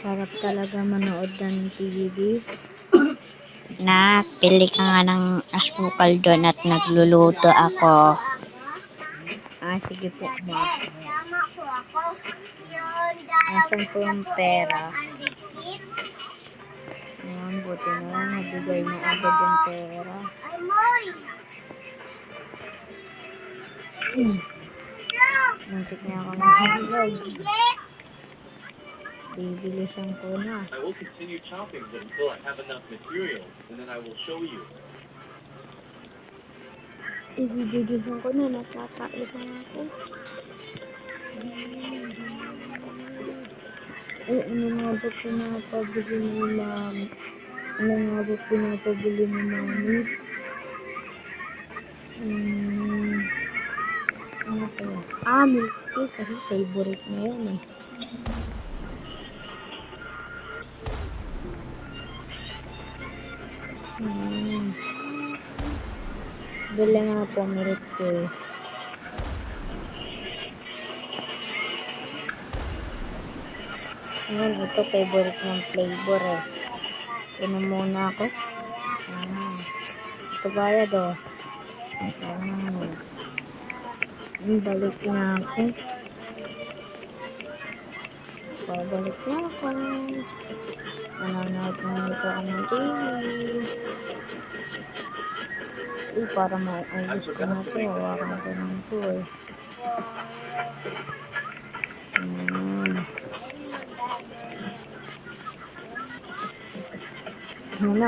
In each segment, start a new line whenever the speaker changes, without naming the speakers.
Sarap talaga manood ng TV.
Nak, pili ka nga ng asukal doon at nagluluto ako.
Sige po, ma. Asan po yung pera? Buti na lang, nabigay mo agad yung pera. Muntik niya ako mahulog. Bibilisan ko na.
I will continue chopping them until I have enough materials, and then I will show you.
Ibibilisan ko na, natatakot na ako. Ano nga ba pinapabili mo, ma'am? Ano nga ba pinapabili mo, mami? Ano kaya? Milk tea kasi favorite na yan eh. Bili nga po milk tea. Ayan, ito favorite ng flavor eh. Inom muna ako. Ito bayad oh. Balik na ako. Babalik na ako. Nanonood na ito ang TV. Para maayos ko na ito. Hawakan ko na ito eh.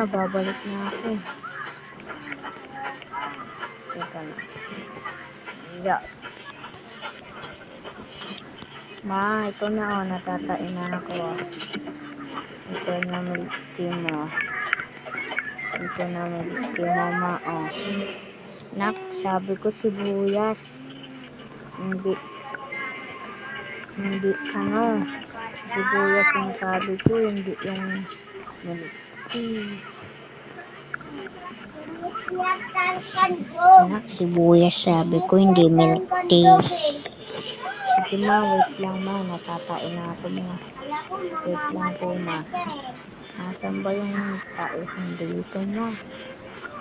Babalik na ako. Teka na. Yeah. Ma, ito na oh, natatain na ako. Ito na milk tea mo. Ito na milk tea mo, ma, oh. Nak, sabi ko sibuyas. Hindi sibuyas yung sabi ko, hindi yung milk tea.
Nak, sibuyas sabi ko, hindi milk tea.
Sige ma, wait lang ma, natatain na ako ma. Wait lang po ma. Nasaan ba yung tae? Dito ma.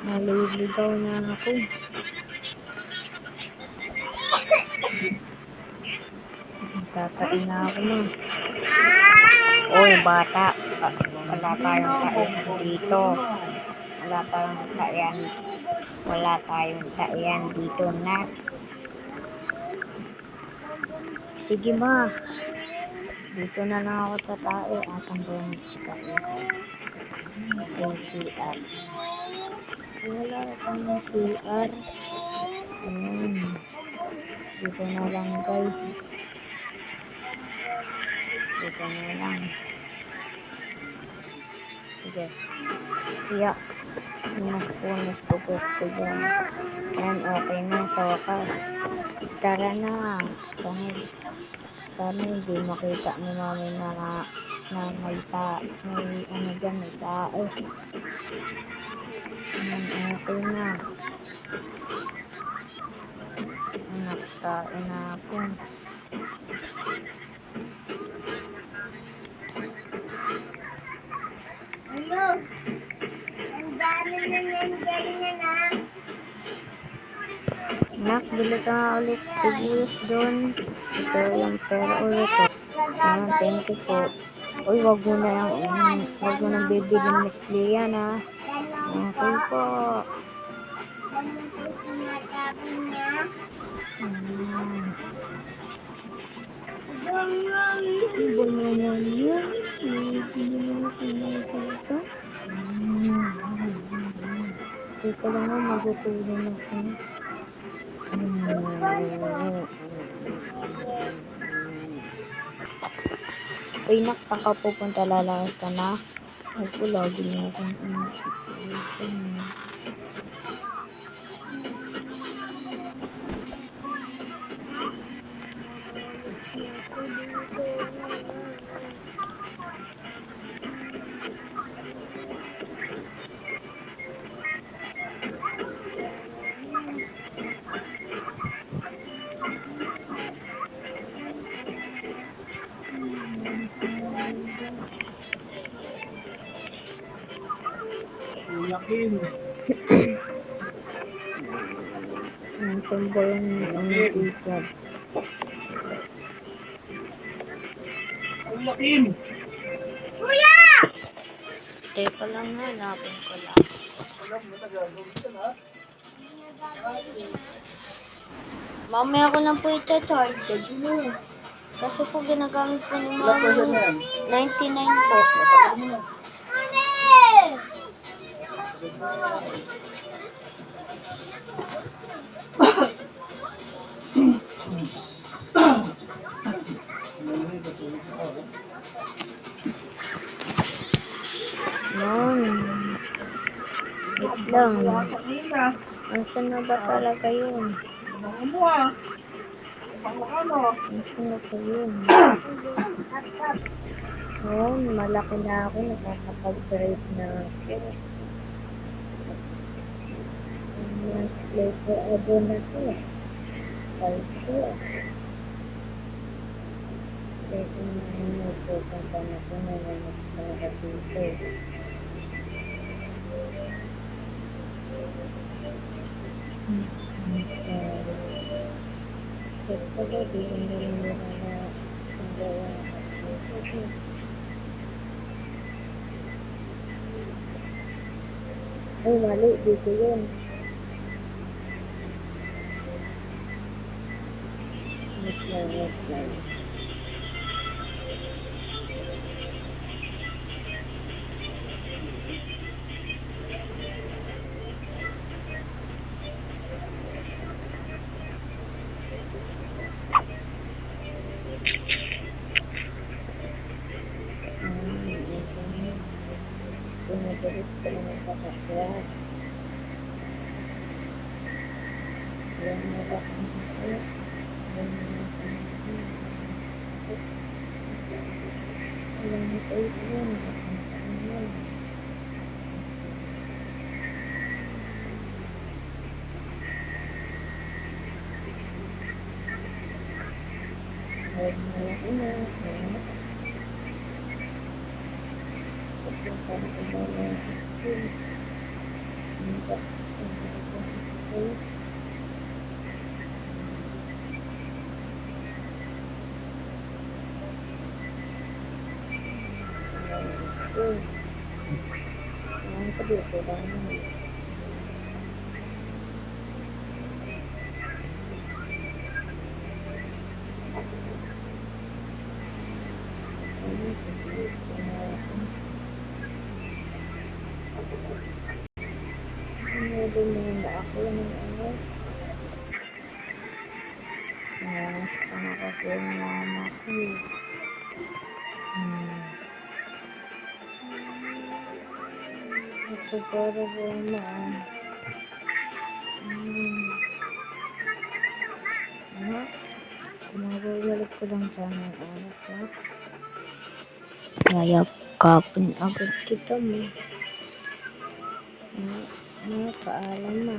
Naliligaw na ako. Natatain na ako ma. Oy bata, wala tayong tae dito. Wala tayong tae dito na. Sige ma. Dito na lang ako sa tae. Asan ba yung tae? CR. Wala akong CR. Dito na lang guys. Dito na lang. Sige. Kaya. Punas ko dyan. Yan, okay na sa wakas. Tara na. Sana hindi makita ni mami na may ano dyan, may tao. Okay na. Nakain na ako. Ano? Ang dami na nandiyan niya na. Nak, bili ka ulit sibuyas doon. Ito yung pera ulit. Thank you po. Uy, wag mo na bibili ni Clea na. Okay po. Teka lang nga, magutulong ako. Uy, pupunta lalayas ka na. Ako, lagi na akong
Ulakin.
Ang tumbolong ng ikat.
Ulakin.
Teka lang nga, hanapin ko lang.
Alam mo na gagawin ka na.
Mamaya ko lang po ita-charge.
Charge mo.
Kasi po ginagamit po ni
Ilang percent
Mami.
na yan?
99 po.
Matagal mo na.
Yan. Wait lang.
Kanina.
Ansan na ba talaga yun?
Ano mo ah? Ano?
Ansan na ba yun? Ngayon, malaki na ako. Nakakapag-drive na ako. Mas later ako na to. Palso. Kasi na pupunta na ko na naman dito. Kasi ba, di ko na rin nila na gawa. Ay, mali. Dito yun. Wait lang. Pinagalit ko na magkakasya. Yan na ba ang ito? Yan na ba ang ito? Alam mo ito yun. Huwag na ako na. Parang iba na ito. Ano ba? Ang sabi ko lang naman. Ano din muna ako ng ano? Ano kasi yung mama ko. Ito para muna. Ano? Kumabalik ko lang sana yung oras na. Yayakapin agad kita mo. Paalam na.